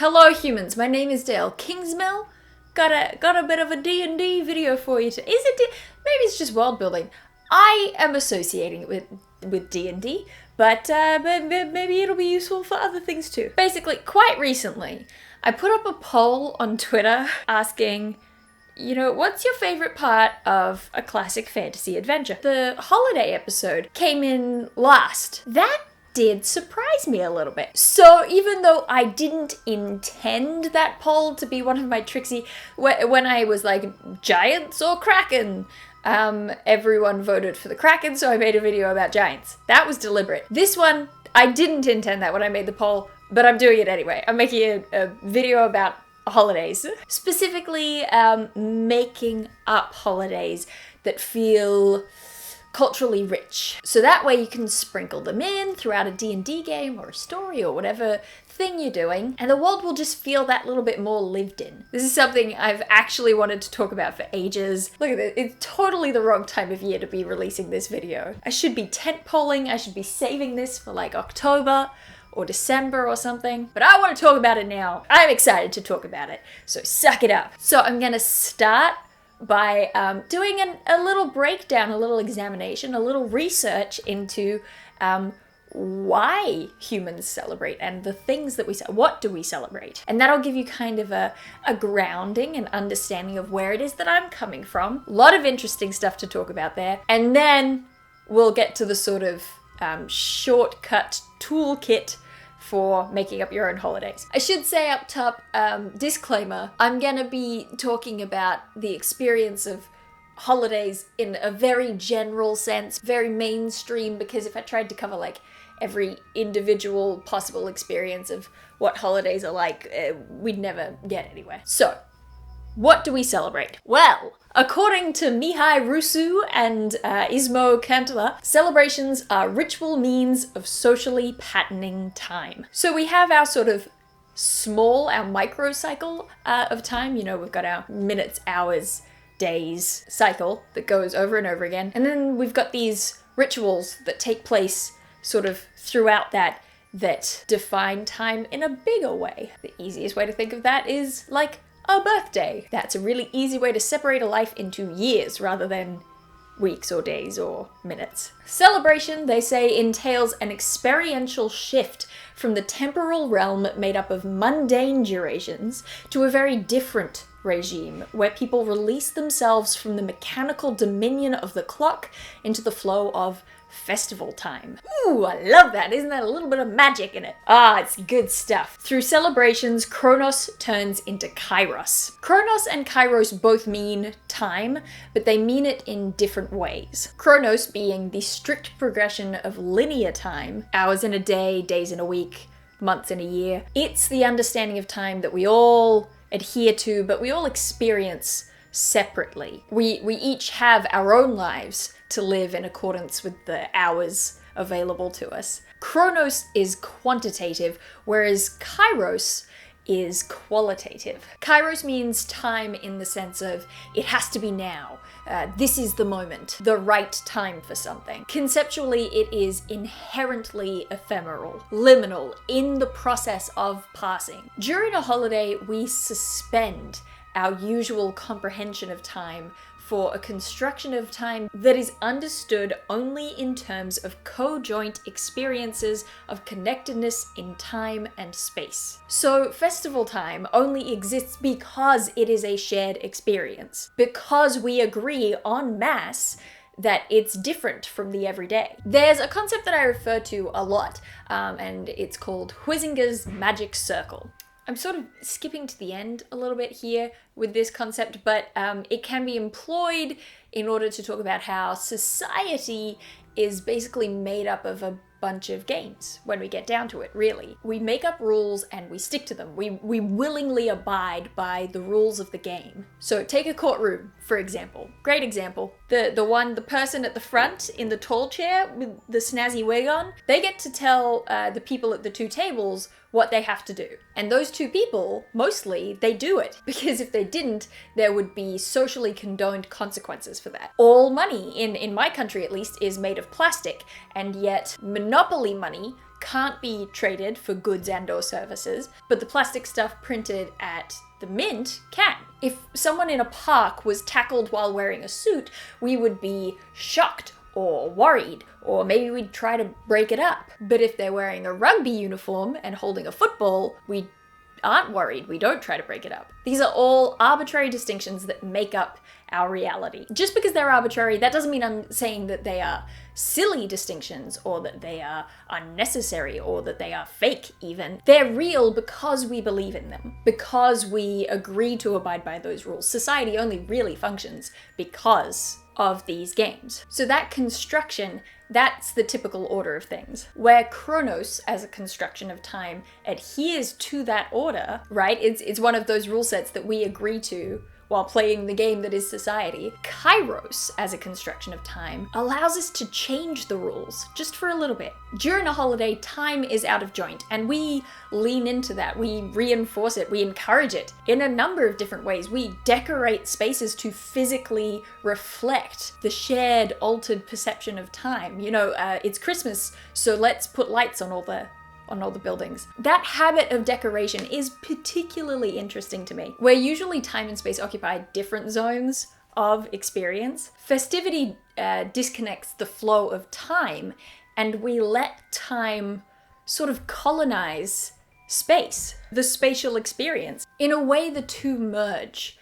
Hello humans, my name is Dael Kingsmill. Got a bit of a D&D video for you. Maybe it's just world building. I am associating it with D&D, but maybe it'll be useful for other things too. Basically, quite recently, I put up a poll on Twitter asking, what's your favorite part of a classic fantasy adventure? The holiday episode came in last. That did surprise me a little bit. So even though I didn't intend that poll to be one of my tricksy, when I was like, giants or kraken, everyone voted for the kraken, so I made a video about giants. That was deliberate. This one, I didn't intend that when I made the poll, but I'm doing it anyway. I'm making a video about holidays. Specifically, making up holidays that feel culturally rich. So that way you can sprinkle them in throughout a D&D game or a story or whatever thing you're doing, and the world will just feel that little bit more lived in. This is something I've actually wanted to talk about for ages. Look at this, it's totally the wrong time of year to be releasing this video. I should be tent polling, I should be saving this for like October or December or something, but I want to talk about it now. I'm excited to talk about it, so suck it up. So I'm gonna start by doing a little breakdown, a little examination, a little research into why humans celebrate and the things that what do we celebrate? And that'll give you kind of a grounding and understanding of where it is that I'm coming from. A lot of interesting stuff to talk about there. And then we'll get to the sort of shortcut toolkit for making up your own holidays. I should say up top, disclaimer, I'm gonna be talking about the experience of holidays in a very general sense, very mainstream, because if I tried to cover like every individual possible experience of what holidays are like, we'd never get anywhere. So, what do we celebrate? Well, according to Mihai Rusu and Ismo Cantala, celebrations are ritual means of socially patterning time. So we have our sort of our microcycle of time. We've got our minutes, hours, days cycle that goes over and over again. And then we've got these rituals that take place sort of throughout that define time in a bigger way. The easiest way to think of that is like a birthday. That's a really easy way to separate a life into years rather than weeks or days or minutes. Celebration, they say, entails an experiential shift from the temporal realm made up of mundane durations to a very different regime where people release themselves from the mechanical dominion of the clock into the flow of festival time. Ooh, I love that. Isn't that a little bit of magic in it? Ah, it's good stuff. Through celebrations, Chronos turns into Kairos. Chronos and Kairos both mean time, but they mean it in different ways. Chronos being the strict progression of linear time, hours in a day, days in a week, months in a year. It's the understanding of time that we all adhere to, but we all experience separately. We each have our own lives to live in accordance with the hours available to us. Chronos is quantitative, whereas Kairos is qualitative. Kairos means time in the sense of it has to be now. This is the moment, the right time for something. Conceptually, it is inherently ephemeral, liminal, in the process of passing. During a holiday, we suspend our usual comprehension of time for a construction of time that is understood only in terms of co-joint experiences of connectedness in time and space. So festival time only exists because it is a shared experience, because we agree en masse that it's different from the everyday. There's a concept that I refer to a lot, and it's called Huizinga's magic circle. I'm sort of skipping to the end a little bit here with this concept, but it can be employed in order to talk about how society is basically made up of a bunch of games when we get down to it, really. We make up rules and we stick to them. We willingly abide by the rules of the game. So take a courtroom, for example. Great example. the person at the front in the tall chair with the snazzy wig on, they get to tell the people at the two tables what they have to do. And those two people, mostly, they do it. Because if they didn't, there would be socially condoned consequences for that. All money, in my country at least, is made of plastic, and yet monopoly money can't be traded for goods and or services, but the plastic stuff printed at the mint can. If someone in a park was tackled while wearing a suit, we would be shocked or worried, or maybe we'd try to break it up. But if they're wearing a rugby uniform and holding a football, we aren't worried, we don't try to break it up. These are all arbitrary distinctions that make up our reality. Just because they're arbitrary, that doesn't mean I'm saying that they are silly distinctions, or that they are unnecessary, or that they are fake even. They're real because we believe in them, because we agree to abide by those rules. Society only really functions because of these games. So that construction, that's the typical order of things. Where Chronos, as a construction of time, adheres to that order, right? It's one of those rule sets that we agree to while playing the game that is society. Kairos, as a construction of time, allows us to change the rules just for a little bit. During a holiday, time is out of joint, and we lean into that. We reinforce it, we encourage it in a number of different ways. We decorate spaces to physically reflect the shared, altered perception of time. You know, it's Christmas, so let's put lights on all the buildings. That habit of decoration is particularly interesting to me. Where usually time and space occupy different zones of experience, festivity disconnects the flow of time, and we let time sort of colonize space, the spatial experience. In a way, the two merge.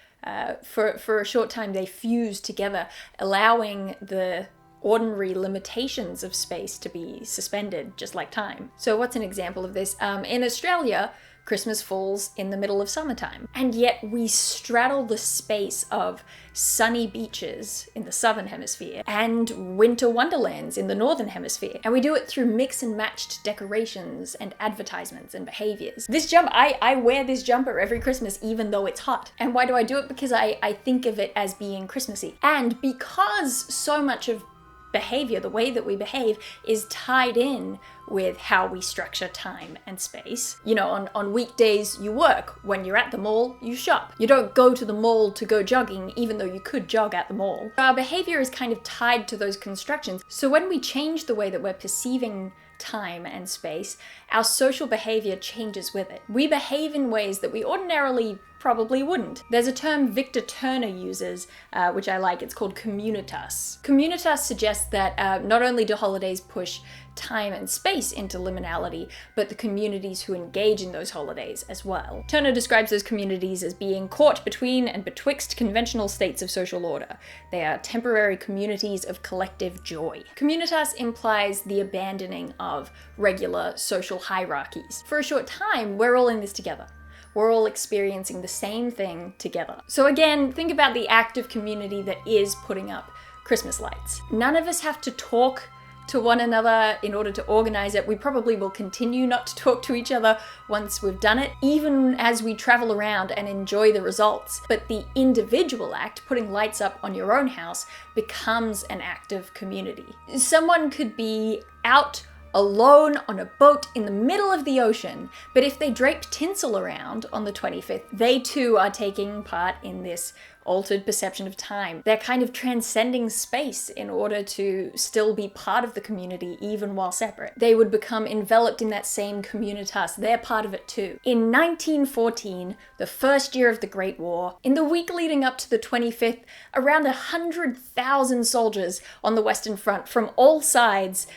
For a short time, they fuse together, allowing the ordinary limitations of space to be suspended, just like time. So what's an example of this? In Australia, Christmas falls in the middle of summertime, and yet we straddle the space of sunny beaches in the southern hemisphere and winter wonderlands in the northern hemisphere. And we do it through mix and matched decorations and advertisements and behaviors. This jumper, I wear this jumper every Christmas even though it's hot. And why do I do it? Because I think of it as being Christmassy. And because so much of behavior, the way that we behave, is tied in with how we structure time and space. You know, on weekdays you work. When you're at the mall, you shop. You don't go to the mall to go jogging, even though you could jog at the mall. Our behavior is kind of tied to those constructions. So when we change the way that we're perceiving time and space, our social behavior changes with it. We behave in ways that we ordinarily probably wouldn't. There's a term Victor Turner uses, which I like. It's called communitas. Communitas suggests that not only do holidays push time and space into liminality, but the communities who engage in those holidays as well. Turner describes those communities as being caught between and betwixt conventional states of social order. They are temporary communities of collective joy. Communitas implies the abandoning of regular social hierarchies. For a short time, we're all in this together. We're all experiencing the same thing together. So again, think about the act of community that is putting up Christmas lights. None of us have to talk to one another in order to organize it. We probably will continue not to talk to each other once we've done it, even as we travel around and enjoy the results. But the individual act, putting lights up on your own house, becomes an act of community. Someone could be out alone on a boat in the middle of the ocean, but if they drape tinsel around on the 25th, they too are taking part in this altered perception of time. They're kind of transcending space in order to still be part of the community even while separate. They would become enveloped in that same communitas. They're part of it too. In 1914, the first year of the Great War, in the week leading up to the 25th, around 100,000 soldiers on the Western Front from all sides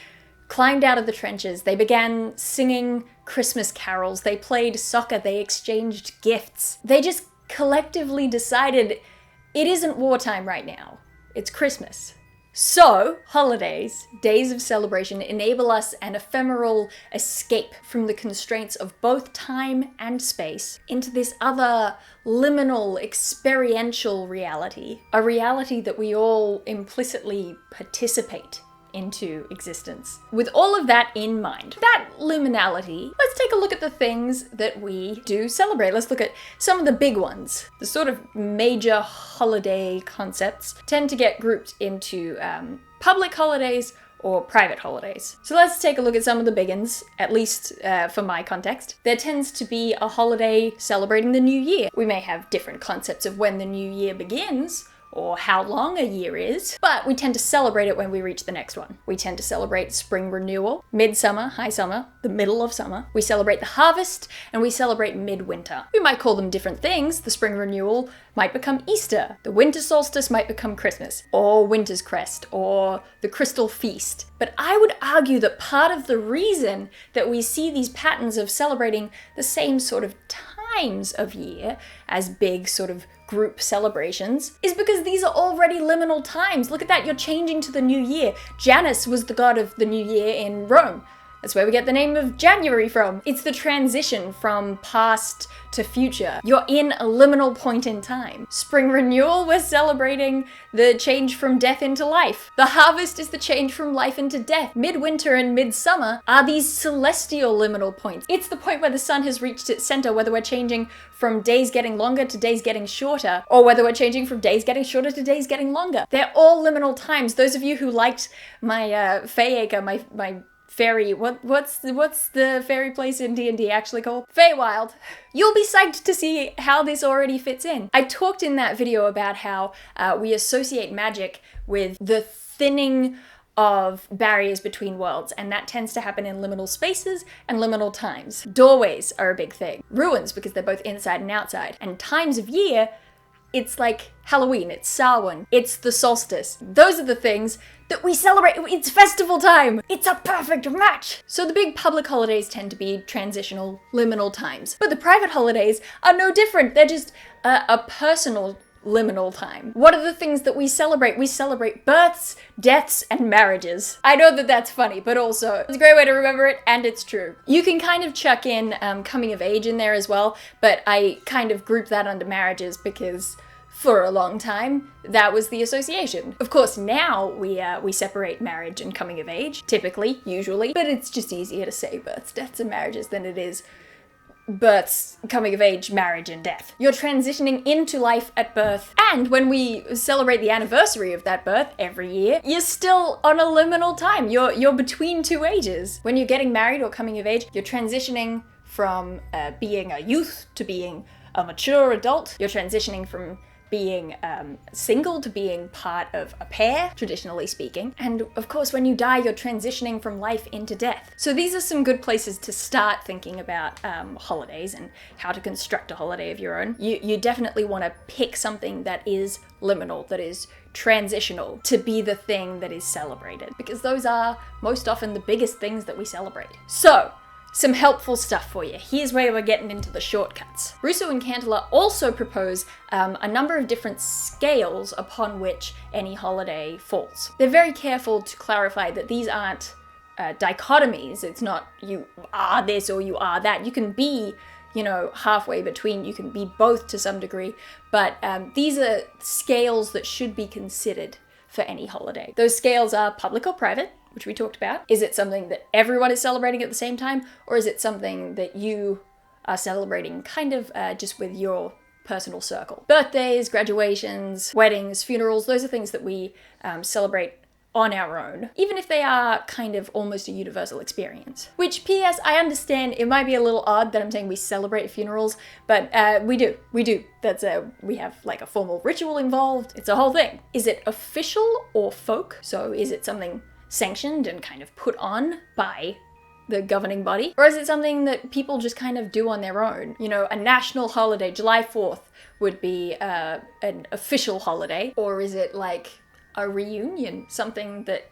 climbed out of the trenches. They began singing Christmas carols. They played soccer. They exchanged gifts. They just collectively decided it isn't wartime right now. It's Christmas. So, holidays, days of celebration, enable us an ephemeral escape from the constraints of both time and space into this other liminal, experiential reality. A reality that we all implicitly participate into existence. With all of that in mind, that liminality, let's take a look at the things that we do celebrate. Let's look at some of the big ones. The sort of major holiday concepts tend to get grouped into public holidays or private holidays. So let's take a look at some of the big ones, at least for my context. There tends to be a holiday celebrating the new year. We may have different concepts of when the new year begins, or how long a year is, but we tend to celebrate it when we reach the next one. We tend to celebrate spring renewal, midsummer, high summer, the middle of summer. We celebrate the harvest, and we celebrate midwinter. We might call them different things. The spring renewal might become Easter. The winter solstice might become Christmas, or Winter's Crest, or the Crystal Feast. But I would argue that part of the reason that we see these patterns of celebrating the same sort of times of year as big sort of group celebrations is because these are already liminal times. Look at that, you're changing to the new year. Janus was the god of the new year in Rome. That's where we get the name of January from. It's the transition from past to future. You're in a liminal point in time. Spring renewal, we're celebrating the change from death into life. The harvest is the change from life into death. Midwinter and midsummer are these celestial liminal points. It's the point where the sun has reached its center, whether we're changing from days getting longer to days getting shorter, or whether we're changing from days getting shorter to days getting longer. They're all liminal times. Those of you who liked my Fayacre, my fairy, what's the fairy place in D&D actually called? Feywild. You'll be psyched to see how this already fits in. I talked in that video about how we associate magic with the thinning of barriers between worlds, and that tends to happen in liminal spaces and liminal times. Doorways are a big thing. Ruins, because they're both inside and outside. And times of year, it's like Halloween, it's Samhain, it's the solstice. Those are the things that we celebrate. It's festival time. It's a perfect match. So the big public holidays tend to be transitional, liminal times. But the private holidays are no different. They're just a personal liminal time. What are the things that we celebrate? We celebrate births, deaths, and marriages. I know that that's funny, but also it's a great way to remember it, and it's true. You can kind of chuck in coming of age in there as well, but I kind of group that under marriages because for a long time, that was the association. Of course, now we separate marriage and coming of age, typically, usually, but it's just easier to say births, deaths, and marriages than it is births, coming of age, marriage, and death. You're transitioning into life at birth, and when we celebrate the anniversary of that birth every year, you're still on a liminal time. You're between two ages. When you're getting married or coming of age, you're transitioning from being a youth to being a mature adult. You're transitioning from being single to being part of a pair, traditionally speaking. And of course, when you die, you're transitioning from life into death. So these are some good places to start thinking about holidays and how to construct a holiday of your own. You definitely want to pick something that is liminal, that is transitional, to be the thing that is celebrated, because those are most often the biggest things that we celebrate. So, some helpful stuff for you. Here's where we're getting into the shortcuts. Russo and Cantillon also propose a number of different scales upon which any holiday falls. They're very careful to clarify that these aren't dichotomies. It's not you are this or you are that. You can be, halfway between. You can be both to some degree, but these are scales that should be considered for any holiday. Those scales are public or private, which we talked about. Is it something that everyone is celebrating at the same time, or is it something that you are celebrating kind of just with your personal circle? Birthdays, graduations, weddings, funerals, those are things that we celebrate on our own, even if they are kind of almost a universal experience. Which, P.S., I understand it might be a little odd that I'm saying we celebrate funerals, but we do. We have like a formal ritual involved. It's a whole thing. Is it official or folk? So is it something sanctioned and kind of put on by the governing body? Or is it something that people just kind of do on their own? A national holiday, July 4th would be an official holiday. Or is it like a reunion, something that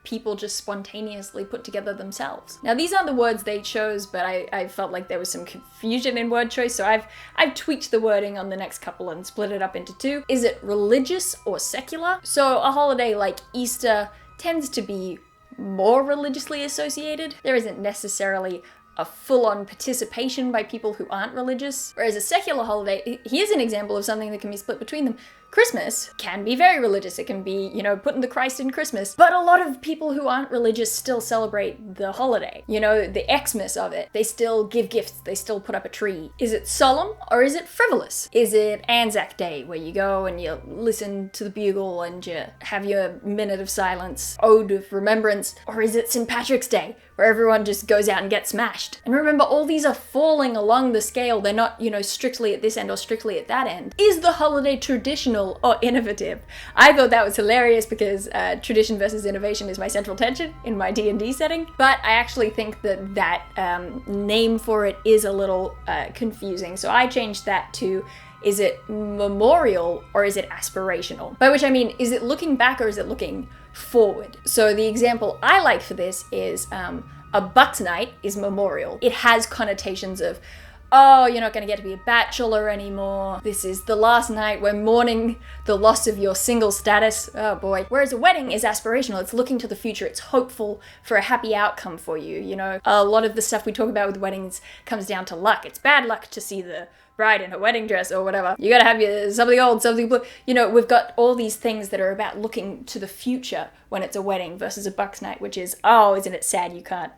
people just spontaneously put together themselves? Now, these aren't the words they chose, but I felt like there was some confusion in word choice, so I've tweaked the wording on the next couple and split it up into two. Is it religious or secular? So a holiday like Easter tends to be more religiously associated. There isn't necessarily a full-on participation by people who aren't religious. Whereas a secular holiday, here's an example of something that can be split between them. Christmas can be very religious. It can be, putting the Christ in Christmas. But a lot of people who aren't religious still celebrate the holiday. The Xmas of it. They still give gifts. They still put up a tree. Is it solemn or is it frivolous? Is it Anzac Day where you go and you listen to the bugle and you have your minute of silence, ode of remembrance? Or is it St. Patrick's Day where everyone just goes out and gets smashed? And remember, all these are falling along the scale. They're not, strictly at this end or strictly at that end. Is the holiday traditional or innovative? I thought that was hilarious because tradition versus innovation is my central tension in my D&D setting, but I actually think that name for it is a little confusing. So I changed that to, is it memorial or is it aspirational? By which I mean, is it looking back or is it looking forward? So the example I like for this is a Bucks night is memorial. It has connotations of, oh, you're not going to get to be a bachelor anymore. This is the last night. We're mourning the loss of your single status. Oh boy. Whereas a wedding is aspirational. It's looking to the future. It's hopeful for a happy outcome for you. A lot of the stuff we talk about with weddings comes down to luck. It's bad luck to see the bride in her wedding dress or whatever. You gotta have something old, something blue. We've got all these things that are about looking to the future when it's a wedding versus a Bucks night, which is, oh, isn't it sad you can't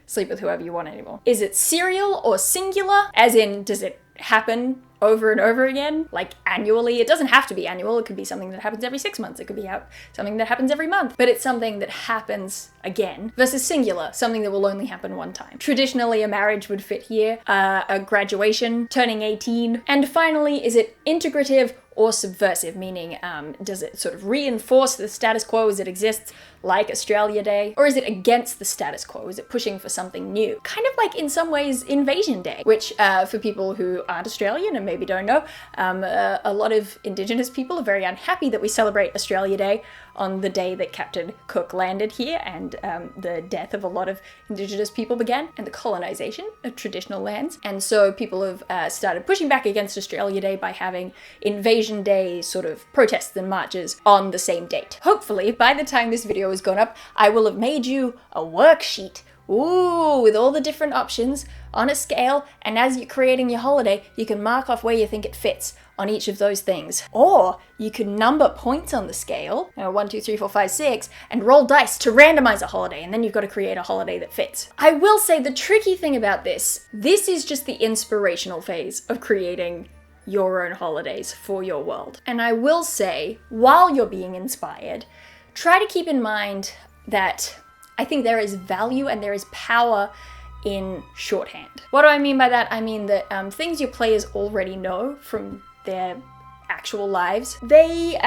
sleep with whoever you want anymore? Is it serial or singular? As in, does it happen over and over again, like annually? It doesn't have to be annual. It could be something that happens every 6 months. It could be something that happens every month, but it's something that happens again. Versus singular, something that will only happen one time. Traditionally, a marriage would fit here, a graduation, turning 18, and finally, is it integrative or subversive, meaning does it sort of reinforce the status quo as it exists, like Australia Day, or is it against the status quo? Is it pushing for something new? Kind of like, in some ways, Invasion Day, which for people who aren't Australian and maybe don't know, a lot of Indigenous people are very unhappy that we celebrate Australia Day on the day that Captain Cook landed here and the death of a lot of Indigenous people began and the colonization of traditional lands. And so people have started pushing back against Australia Day by having Invasion Day sort of protests and marches on the same date. Hopefully, by the time this video has gone up, I will have made you a worksheet. Ooh, with all the different options on a scale, and as you're creating your holiday, you can mark off where you think it fits on each of those things. Or you can number points on the scale, 1, 2, 3, 4, 5, 6, and roll dice to randomize a holiday, and then you've got to create a holiday that fits. I will say the tricky thing about this is just the inspirational phase of creating your own holidays for your world. And I will say, while you're being inspired, try to keep in mind that I think there is value and there is power in shorthand. What do I mean by that? I mean that things your players already know from their actual lives, they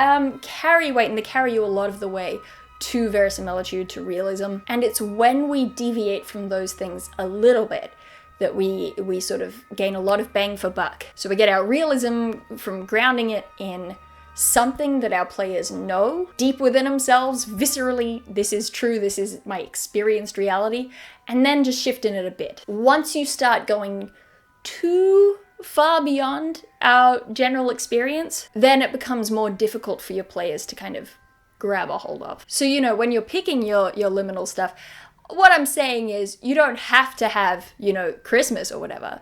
carry weight, and they carry you a lot of the way to verisimilitude, to realism. And it's when we deviate from those things a little bit that we sort of gain a lot of bang for buck. So we get our realism from grounding it in something that our players know deep within themselves, viscerally, this is true, this is my experienced reality, and then just shifting it a bit. Once you start going too far beyond our general experience, then it becomes more difficult for your players to kind of grab a hold of. So, when you're picking your liminal stuff, what I'm saying is you don't have to have, Christmas or whatever,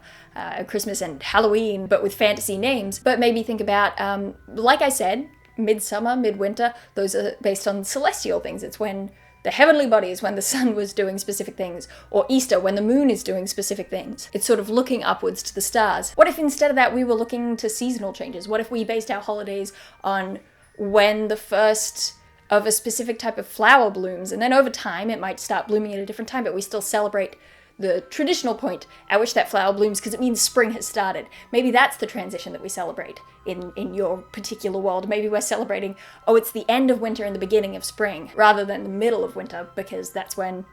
Christmas and Halloween, but with fantasy names. But maybe think about, like I said, midsummer, midwinter, those are based on celestial things. It's when the heavenly bodies, when the sun was doing specific things, or Easter, when the moon is doing specific things. It's sort of looking upwards to the stars. What if instead of that we were looking to seasonal changes? What if we based our holidays on when the first of a specific type of flower blooms, and then over time it might start blooming at a different time, but we still celebrate the traditional point at which that flower blooms because it means spring has started. Maybe that's the transition that we celebrate in your particular world. Maybe we're celebrating, it's the end of winter and the beginning of spring, rather than the middle of winter, because that's when,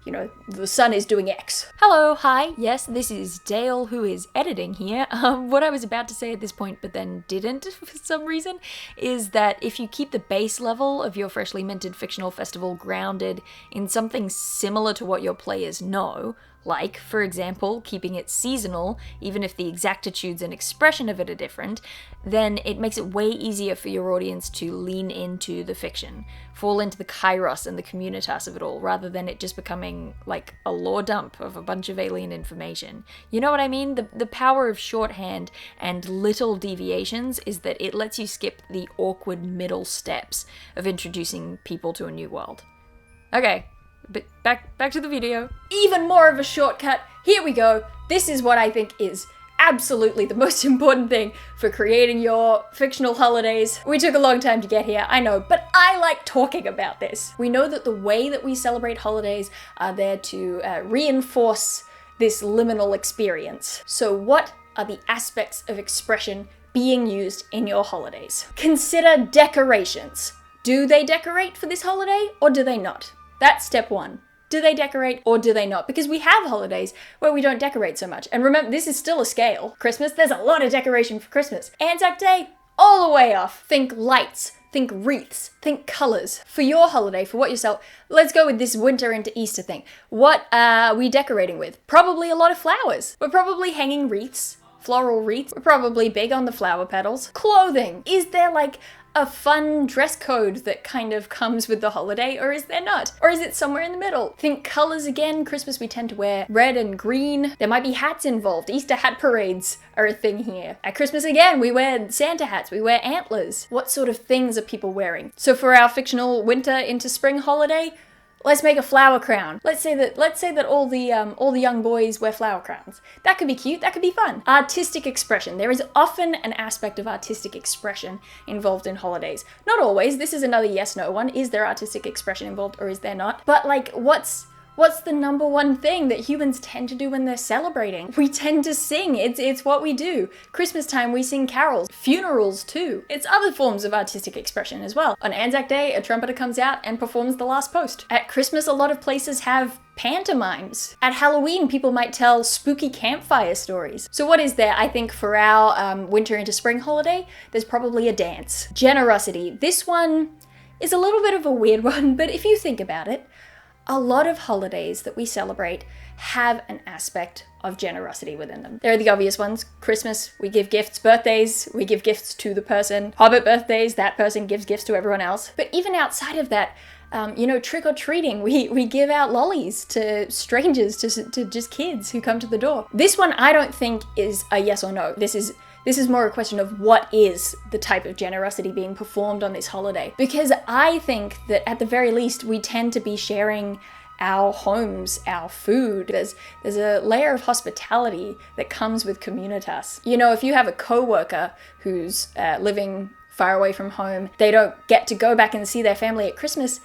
the sun is doing X. Hello, hi, yes, this is Dael, who is editing here. What I was about to say at this point, but then didn't for some reason, is that if you keep the base level of your freshly minted fictional festival grounded in something similar to what your players know, like, for example, keeping it seasonal, even if the exactitudes and expression of it are different, then it makes it way easier for your audience to lean into the fiction, fall into the kairos and the communitas of it all, rather than it just becoming like a lore dump of a bunch of alien information. You know what I mean? The power of shorthand and little deviations is that it lets you skip the awkward middle steps of introducing people to a new world. Okay, but back to the video. Even more of a shortcut. Here we go. This is what I think is absolutely the most important thing for creating your fictional holidays. We took a long time to get here, I know, but I like talking about this. We know that the way that we celebrate holidays are there to reinforce this liminal experience. So what are the aspects of expression being used in your holidays? Consider decorations. Do they decorate for this holiday or do they not? That's step one. Do they decorate or do they not? Because we have holidays where we don't decorate so much. And remember, this is still a scale. Christmas, there's a lot of decoration for Christmas. Anzac Day, all the way off. Think lights, think wreaths, think colors. For your holiday, for what you sell, let's go with this winter into Easter thing. What are we decorating with? Probably a lot of flowers. We're probably hanging wreaths, floral wreaths. We're probably big on the flower petals. Clothing. Is there like a fun dress code that kind of comes with the holiday, or is there not? Or is it somewhere in the middle? Think colors again. Christmas we tend to wear red and green. There might be hats involved. Easter hat parades are a thing here. At Christmas again, we wear Santa hats, we wear antlers. What sort of things are people wearing? So for our fictional winter into spring holiday, let's make a flower crown. Let's say that all the young boys wear flower crowns. That could be cute, that could be fun. Artistic expression. There is often an aspect of artistic expression involved in holidays. Not always, this is another yes/no one. Is there artistic expression involved or is there not? But like, what's the number one thing that humans tend to do when they're celebrating? We tend to sing. It's what we do. Christmas time, we sing carols. Funerals too. It's other forms of artistic expression as well. On Anzac Day, a trumpeter comes out and performs the last post. At Christmas, a lot of places have pantomimes. At Halloween, people might tell spooky campfire stories. So what is there? I think for our winter into spring holiday, there's probably a dance. Generosity. This one is a little bit of a weird one, but if you think about it, a lot of holidays that we celebrate have an aspect of generosity within them. There are the obvious ones. Christmas, we give gifts. Birthdays, we give gifts to the person. Hobbit birthdays, that person gives gifts to everyone else. But even outside of that, trick-or-treating, we give out lollies to strangers, to just kids who come to the door. This one I don't think is a yes or no. This is more a question of what is the type of generosity being performed on this holiday. Because I think that at the very least, we tend to be sharing our homes, our food. There's a layer of hospitality that comes with communitas. You know, if you have a coworker who's living far away from home, they don't get to go back and see their family at Christmas,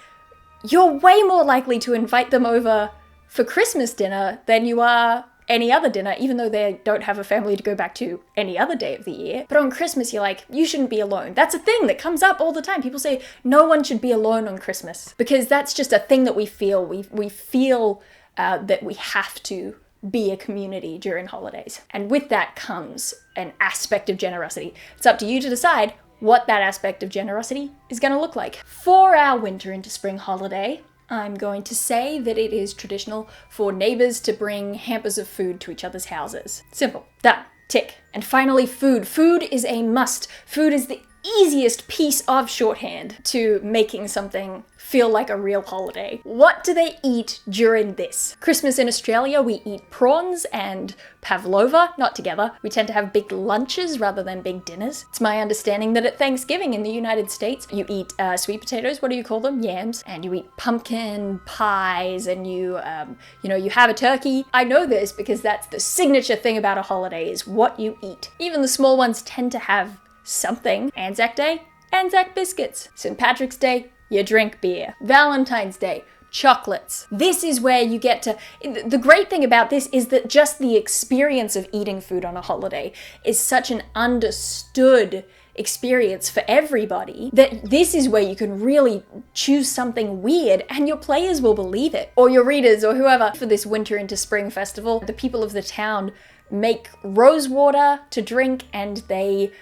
you're way more likely to invite them over for Christmas dinner than you are any other dinner, even though they don't have a family to go back to any other day of the year. But on Christmas, you're like, you shouldn't be alone. That's a thing that comes up all the time. People say no one should be alone on Christmas because that's just a thing that we feel. We feel that we have to be a community during holidays. And with that comes an aspect of generosity. It's up to you to decide what that aspect of generosity is going to look like. For our winter into spring holiday, I'm going to say that it is traditional for neighbors to bring hampers of food to each other's houses. Simple. Done. Tick. And finally, food. Food is a must. Food is the easiest piece of shorthand to making something feel like a real holiday. What do they eat during this? Christmas in Australia, we eat prawns and pavlova, not together. We tend to have big lunches rather than big dinners. It's my understanding that at Thanksgiving in the United States, you eat sweet potatoes, what do you call them? Yams. And you eat pumpkin pies and you have a turkey. I know this because that's the signature thing about a holiday is what you eat. Even the small ones tend to have something. Anzac Day, Anzac biscuits. St. Patrick's Day, you drink beer. Valentine's Day, chocolates. This is where you get to... The great thing about this is that just the experience of eating food on a holiday is such an understood experience for everybody that this is where you can really choose something weird and your players will believe it. Or your readers or whoever. For this winter into spring festival, the people of the town make rose water to drink and they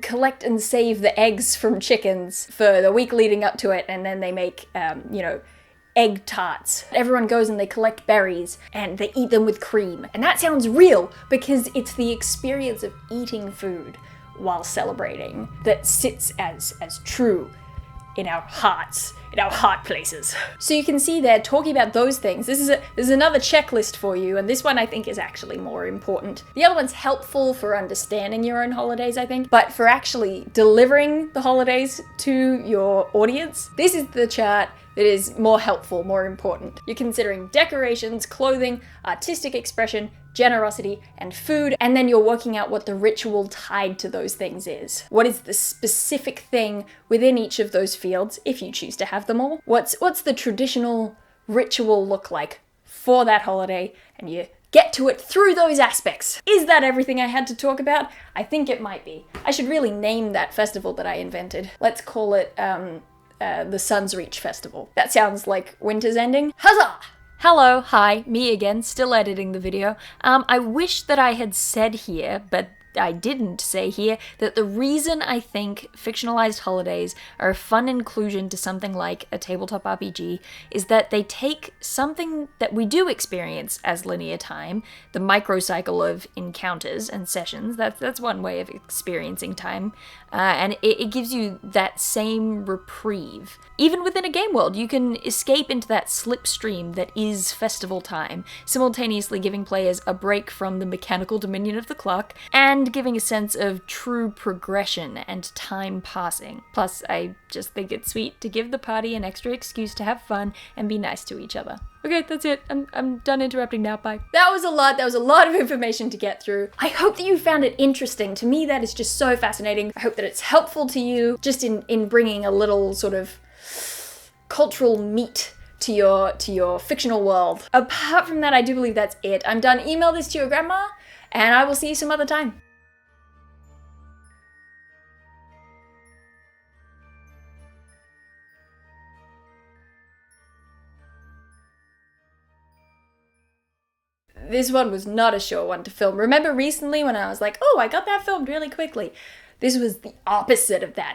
collect and save the eggs from chickens for the week leading up to it, and then they make, egg tarts. Everyone goes and they collect berries and they eat them with cream. And that sounds real because it's the experience of eating food while celebrating that sits as true in our hearts, in our heart places. So you can see there, talking about those things, this is another checklist for you, and this one I think is actually more important. The other one's helpful for understanding your own holidays, I think, but for actually delivering the holidays to your audience, this is the chart that is more helpful, more important. You're considering decorations, clothing, artistic expression, generosity, and food, and then you're working out what the ritual tied to those things is. What is the specific thing within each of those fields, if you choose to have them all? What's the traditional ritual look like for that holiday? And you get to it through those aspects. Is that everything I had to talk about? I think it might be. I should really name that festival that I invented. Let's call it the Sun's Reach Festival. That sounds like winter's ending. Huzzah! Hello, hi, me again, still editing the video. I wish that I had said here, but I didn't say here, that the reason I think fictionalized holidays are a fun inclusion to something like a tabletop RPG is that they take something that we do experience as linear time, the microcycle of encounters and sessions, that's one way of experiencing time, and it gives you that same reprieve. Even within a game world, you can escape into that slipstream that is festival time, simultaneously giving players a break from the mechanical dominion of the clock, and giving a sense of true progression and time passing. Plus, I just think it's sweet to give the party an extra excuse to have fun and be nice to each other. Okay, that's it. I'm done interrupting now, bye. That was a lot of information to get through. I hope that you found it interesting. To me, that is just so fascinating. I hope that it's helpful to you, just in bringing a little sort of cultural meat to your fictional world. Apart from that, I do believe that's it. I'm done. Email this to your grandma, and I will see you some other time. This one was not a sure one to film. Remember recently when I was like, oh, I got that filmed really quickly? This was the opposite of that.